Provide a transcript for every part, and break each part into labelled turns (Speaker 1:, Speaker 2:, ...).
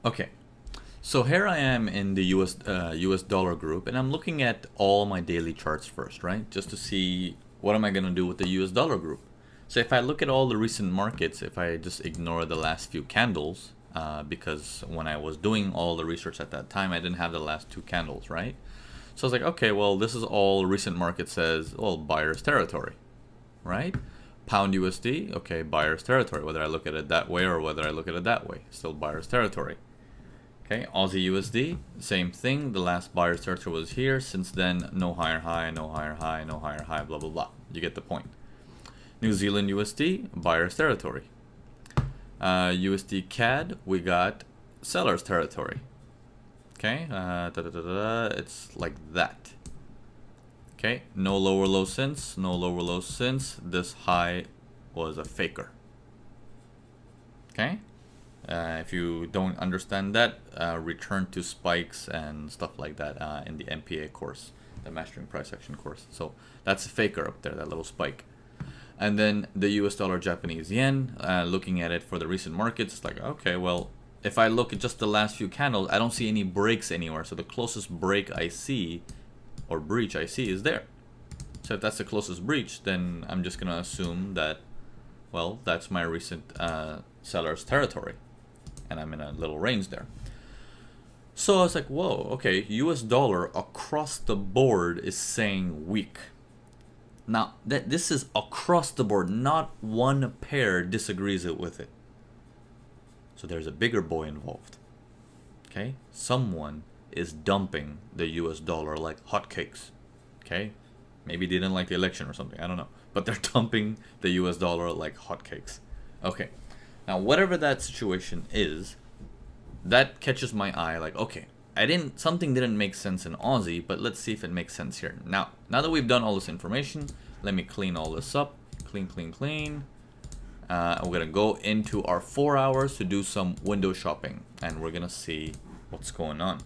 Speaker 1: Okay, so here I am in the US dollar group, and I'm looking at all my daily charts first, right? Just to see what am I gonna do with the US dollar group. So if I look at all the recent markets, if I just ignore the last few candles, because when I was doing all the research at that time, I didn't have the last two candles, right? So I was like, okay, well, this is all recent market says, well, buyer's territory, right? Pound USD, okay, buyer's territory. Whether I look at it that way or whether I look at it that way, still buyer's territory. Okay, Aussie USD, same thing. The last buyer's territory was here. Since then, no higher high, no higher high, no higher high, blah, blah, blah. You get the point. New Zealand USD, buyer's territory. USD CAD, we got seller's territory. Okay, it's like that. Okay, no lower low since, no lower low since. This high was a faker. Okay. If you don't understand that, return to spikes and stuff like that in the MPA course, the Mastering Price Action course. So that's a faker up there, that little spike. And then the US dollar Japanese yen, looking at it for the recent markets, it's like, okay, well, if I look at just the last few candles, I don't see any breaks anywhere. So the closest break I see, or breach I see, is there. So if that's the closest breach, then I'm just going to assume that, well, that's my recent seller's territory. And I'm in a little range there. So I was like, whoa, okay, US dollar across the board is saying weak. Now, this is across the board, not one pair disagrees with it. So there's a bigger boy involved. Okay? Someone is dumping the US dollar like hotcakes. Okay? Maybe they didn't like the election or something, I don't know. But they're dumping the US dollar like hotcakes. Okay. Now, whatever that situation is, that catches my eye. Like, okay, something didn't make sense in Aussie, but let's see if it makes sense here. Now that we've done all this information, let me clean all this up. Clean, clean, clean. We're gonna go into our 4 hours to do some window shopping, and we're gonna see what's going on.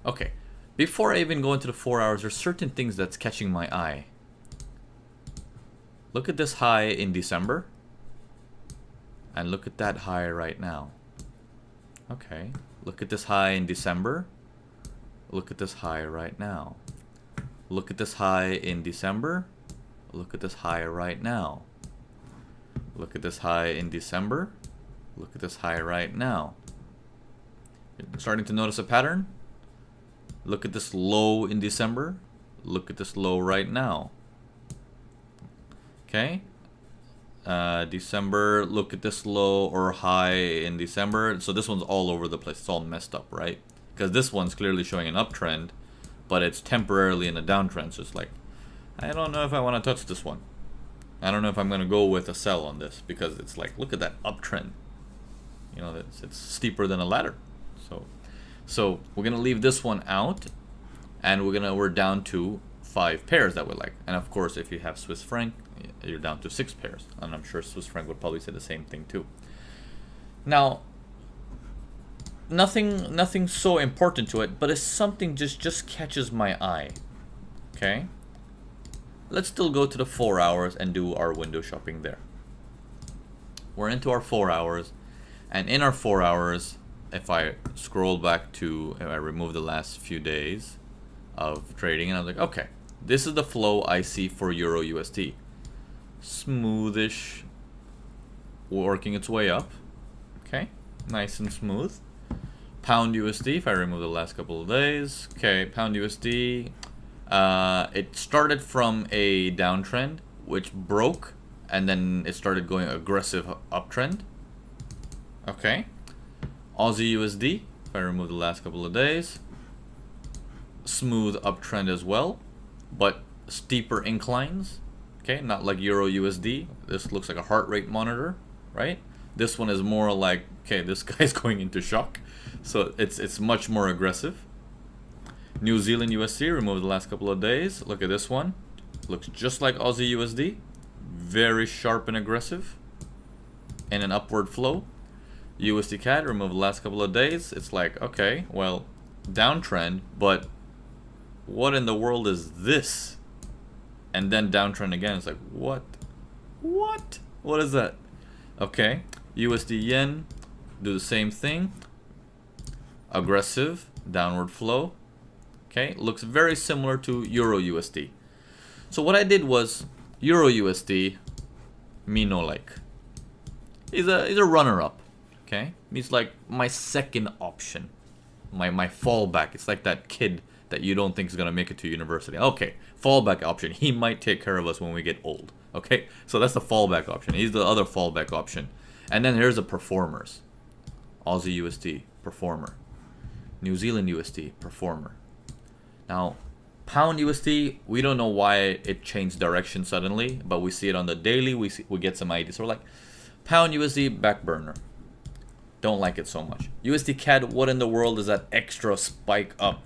Speaker 1: Okay, before I even go into the 4 hours, there's certain things that's catching my eye. Look at this high in December. And look at that high right now. Okay. Look at this high in December. Look at this high right now. Look at this high in December. Look at this high right now. Look at this high in December. Look at this high right now. You're starting to notice a pattern? Look at this low in December. Look at this low right now. Okay. December, look at this low or high in December. So this one's all over the place. It's all messed up, right? Because this one's clearly showing an uptrend, but it's temporarily in a downtrend. So it's like, I don't know if I want to touch this one. I don't know if I'm going to go with a sell on this, because it's like, look at that uptrend. You know, it's steeper than a ladder. So we're going to leave this one out, and we're down to 5 pairs that we like. And of course, if you have Swiss franc, you're down to 6 pairs, and I'm sure Swiss franc would probably say the same thing too. Now, nothing so important to it, but it's something just catches my eye. Okay, let's still go to the 4 hours and do our window shopping there. We're into our 4 hours, and in our 4 hours, if I scroll back to, if I remove the last few days of trading, and I'm like, okay, this is the flow I see for Euro USD. Smoothish, working its way up. Okay, nice and smooth. Pound USD, if I remove the last couple of days. Okay, Pound USD, it started from a downtrend, which broke, and then it started going aggressive uptrend. Okay, Aussie USD, if I remove the last couple of days, smooth uptrend as well, but steeper inclines. Okay, not like Euro USD. This looks like a heart rate monitor, right? This one is more like, okay, this guy's going into shock. So it's much more aggressive. New Zealand USD, remove the last couple of days. Look at this one. Looks just like Aussie USD. Very sharp and aggressive. And an upward flow. USD CAD, remove the last couple of days. It's like, okay, well, downtrend, but what in the world is this? And then downtrend again. It's like, what? What is that? Okay, USD yen, do the same thing. aggressive downward flow. Okay, looks very similar to Euro USD. So what I did was Euro USD, me no like. He's a runner-up. Okay, he's like my second option, my fallback. It's like that kid that you don't think is gonna make it to university. Okay, fallback option. He might take care of us when we get old. Okay, so that's the fallback option. He's the other fallback option. And then here's the performers. Aussie USD, performer. New Zealand USD, performer. Now, Pound USD, we don't know why it changed direction suddenly, but we see it on the daily. We get some ideas. So we're like, Pound USD, back burner. Don't like it so much. USD CAD, what in the world is that extra spike up?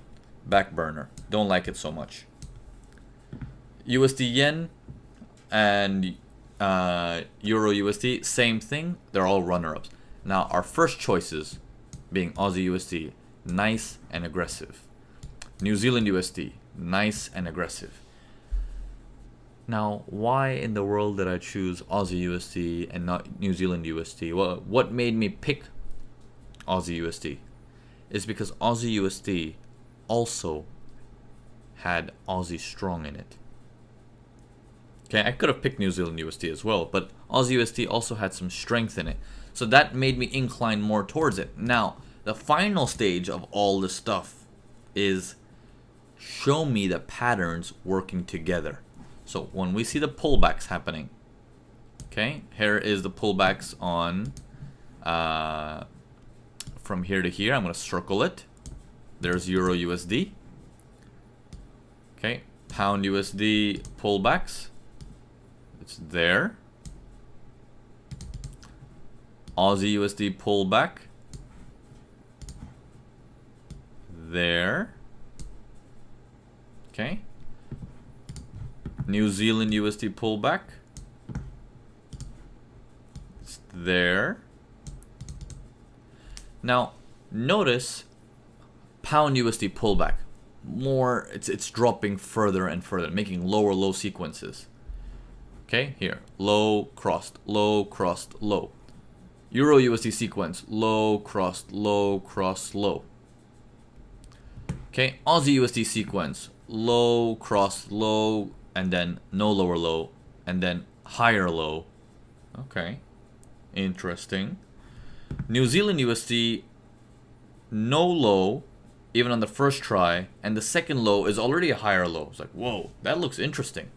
Speaker 1: Back burner. Don't like it so much. USD Yen and Euro USD, same thing. They're all runner-ups. Now, our first choices being Aussie USD, nice and aggressive. New Zealand USD, nice and aggressive. Now, why in the world did I choose Aussie USD and not New Zealand USD? Well, what made me pick Aussie USD is because Aussie USD also had Aussie Strong in it. Okay, I could have picked New Zealand USD as well, but Aussie USD also had some strength in it. So that made me incline more towards it. Now, the final stage of all this stuff is show me the patterns working together. So when we see the pullbacks happening, okay, here is the pullbacks on from here to here. I'm going to circle it. There's Euro USD. Okay, Pound USD pullbacks. It's there. Aussie USD pullback. There. Okay. New Zealand USD pullback. It's there. Now, notice Pound USD pullback. More, it's dropping further and further, making lower low sequences. Okay, here, low, crossed, low, crossed, low. Euro USD sequence, low, crossed, low, crossed, low. Okay, Aussie USD sequence, low, crossed, low, and then no lower low, and then higher low. Okay, interesting. New Zealand USD, no low, even on the first try, and the second low is already a higher low. It's like, whoa, that looks interesting.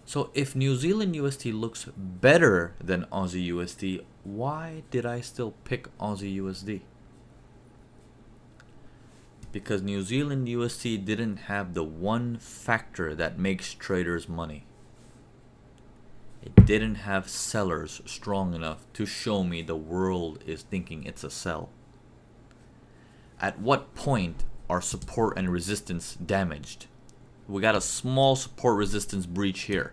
Speaker 1: So if New Zealand USD looks better than Aussie USD, why did I still pick Aussie USD? Because New Zealand USD didn't have the one factor that makes traders money. It didn't have sellers strong enough to show me the world is thinking it's a sell. At what point are support and resistance damaged? We got a small support resistance breach here,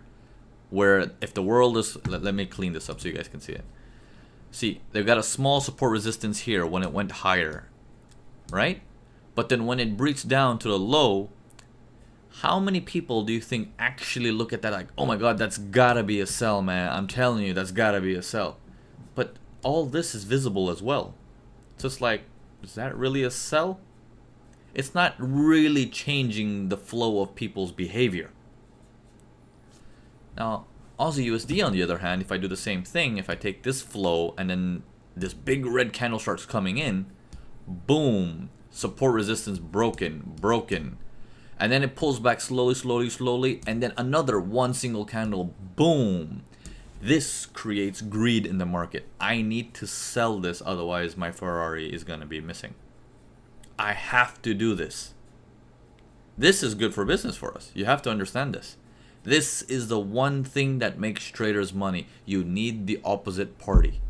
Speaker 1: where if the world is, let me clean this up so you guys can see it. See, they've got a small support resistance here when it went higher, right? But then when it breached down to the low, how many people do you think actually look at that like, oh my god, that's gotta be a sell, man. I'm telling you, that's gotta be a sell. But all this is visible as well. So it's like, is that really a sell? It's not really changing the flow of people's behavior. Now, Aussie USD on the other hand, if I do the same thing, if I take this flow and then this big red candle starts coming in, boom, support resistance broken. And then it pulls back slowly, and then another one single candle, boom. This creates greed in the market. I need to sell this, otherwise my Ferrari is going to be missing. I have to do this. This is good for business for us. You have to understand this. This is the one thing that makes traders money. You need the opposite party.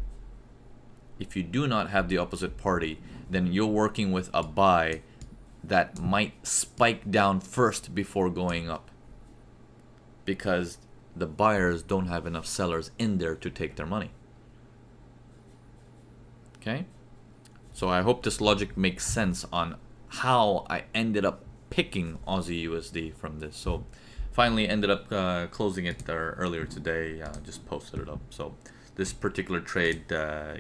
Speaker 1: If you do not have the opposite party, then you're working with a buy that might spike down first before going up, because the buyers don't have enough sellers in there to take their money. Okay? So I hope this logic makes sense on how I ended up picking Aussie USD from this. So finally ended up closing it earlier today. Just posted it up. So this particular trade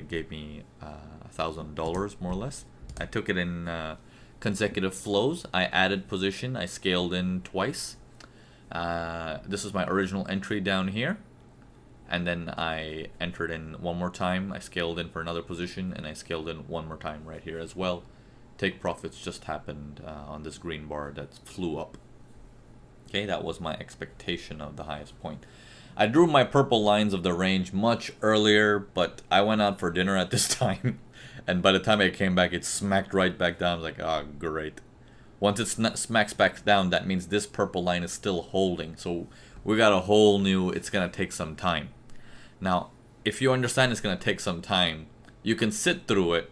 Speaker 1: gave me $1,000 more or less. I took it in consecutive flows. I added position. I scaled in twice. This is my original entry down here. And then I entered in one more time. I scaled in for another position, and I scaled in one more time right here as well. Take profits just happened on this green bar that flew up. Okay, that was my expectation of the highest point. I drew my purple lines of the range much earlier, but I went out for dinner at this time. And by the time I came back, it smacked right back down. I was like, oh, great. Once it smacks back down, that means this purple line is still holding. So we got a whole new, it's going to take some time. Now, if you understand it's going to take some time, you can sit through it,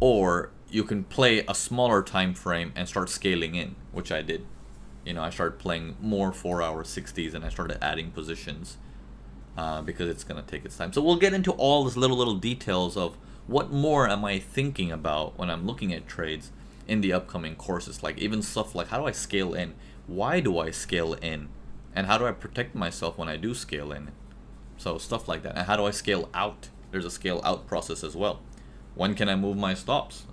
Speaker 1: or you can play a smaller time frame and start scaling in, which I did. You know, I started playing more 4-hour 60s, and I started adding positions because it's going to take its time. So we'll get into all these little details of what more am I thinking about when I'm looking at trades in the upcoming courses. Like even stuff like, how do I scale in? Why do I scale in? And how do I protect myself when I do scale in? So stuff like that. And how do I scale out? There's a scale out process as well. When can I move my stops?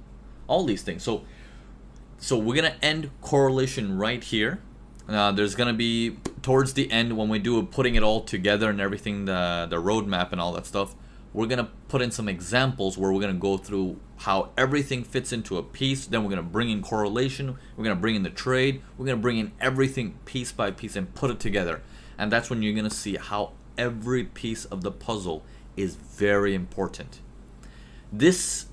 Speaker 1: All these things. So we're gonna end correlation right here. There's gonna be towards the end, when we do putting it all together and everything, the roadmap and all that stuff, we're gonna put in some examples where we're gonna go through how everything fits into a piece. Then we're gonna bring in correlation. We're gonna bring in the trade. We're gonna bring in everything piece by piece and put it together. And that's when you're gonna see how every piece of the puzzle is very important. This,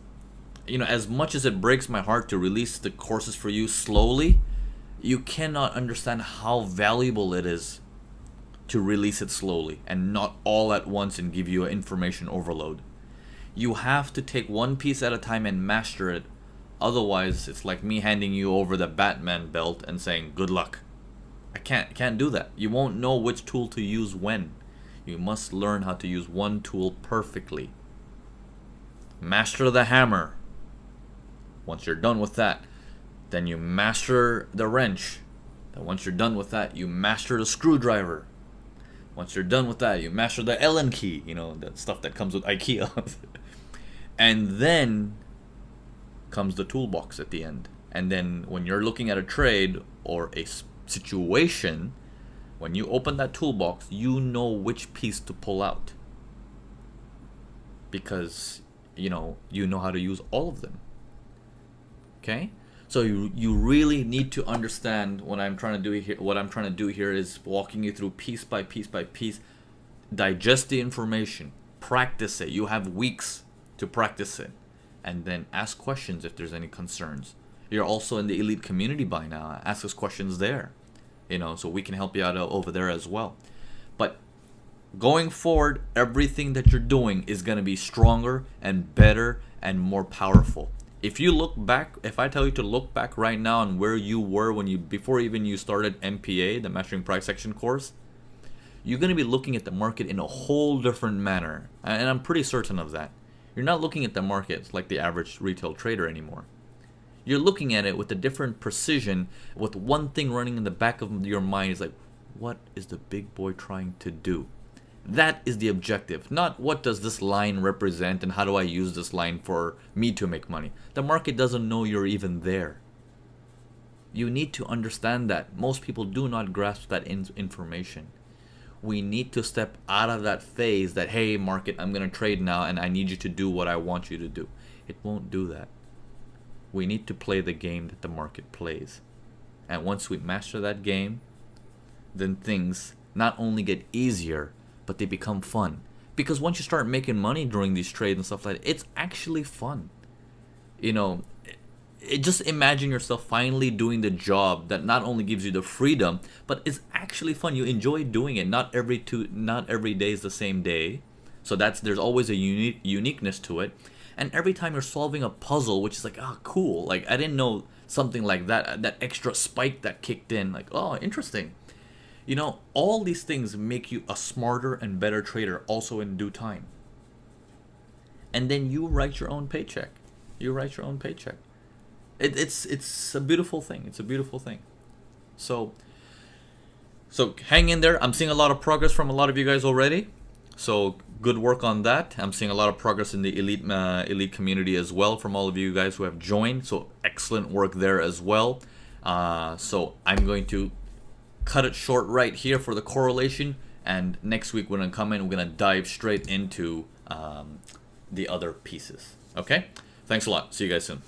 Speaker 1: you know, as much as it breaks my heart to release the courses for you slowly, you cannot understand how valuable it is to release it slowly and not all at once and give you an information overload. You have to take one piece at a time and master it. Otherwise, it's like me handing you over the Batman belt and saying, good luck. I can't do that. You won't know which tool to use when. You must learn how to use one tool perfectly. Master the hammer. Once you're done with that, then you master the wrench. Then once you're done with that, you master the screwdriver. Once you're done with that, you master the Allen key, you know, that stuff that comes with IKEA. And then comes the toolbox at the end. And then when you're looking at a trade or a situation, when you open that toolbox, you know which piece to pull out. Because, you know how to use all of them. Okay? So you really need to understand what I'm trying to do here. What I'm trying to do here is walking you through piece by piece by piece. Digest the information. Practice it. You have weeks to practice it. And then ask questions if there's any concerns. You're also in the elite community by now. Ask us questions there. You know, so we can help you out over there as well. But going forward, everything that you're doing is going to be stronger and better and more powerful. If you look back, if I tell you to look back right now on where you were before even you started MPA, the Mastering Price Action course, you're going to be looking at the market in a whole different manner. And I'm pretty certain of that. You're not looking at the market like the average retail trader anymore. You're looking at it with a different precision, with one thing running in the back of your mind is like, what is the big boy trying to do? That is the objective, not what does this line represent and how do I use this line for me to make money. The market doesn't know you're even there. You need to understand that. Most people do not grasp that information. We need to step out of that phase that, hey, market, I'm going to trade now and I need you to do what I want you to do. It won't do that. We need to play the game that the market plays. And once we master that game, then things not only get easier, but they become fun. Because once you start making money during these trades and stuff like that, it's actually fun. You know, just imagine yourself finally doing the job that not only gives you the freedom, but it's actually fun. You enjoy doing it. Not every day is the same day. So there's always a uniqueness to it. And every time you're solving a puzzle, which is like, oh, cool. Like, I didn't know something like that extra spike that kicked in. Like, oh, interesting. You know, all these things make you a smarter and better trader also in due time. And then you write your own paycheck. It's a beautiful thing. It's a beautiful thing. So hang in there. I'm seeing a lot of progress from a lot of you guys already. So good work on that. I'm seeing a lot of progress in the elite community as well from all of you guys who have joined. So excellent work there as well. So I'm going to cut it short right here for the correlation. And next week we're gonna come in. We're gonna dive straight into the other pieces. Okay. Thanks a lot. See you guys soon.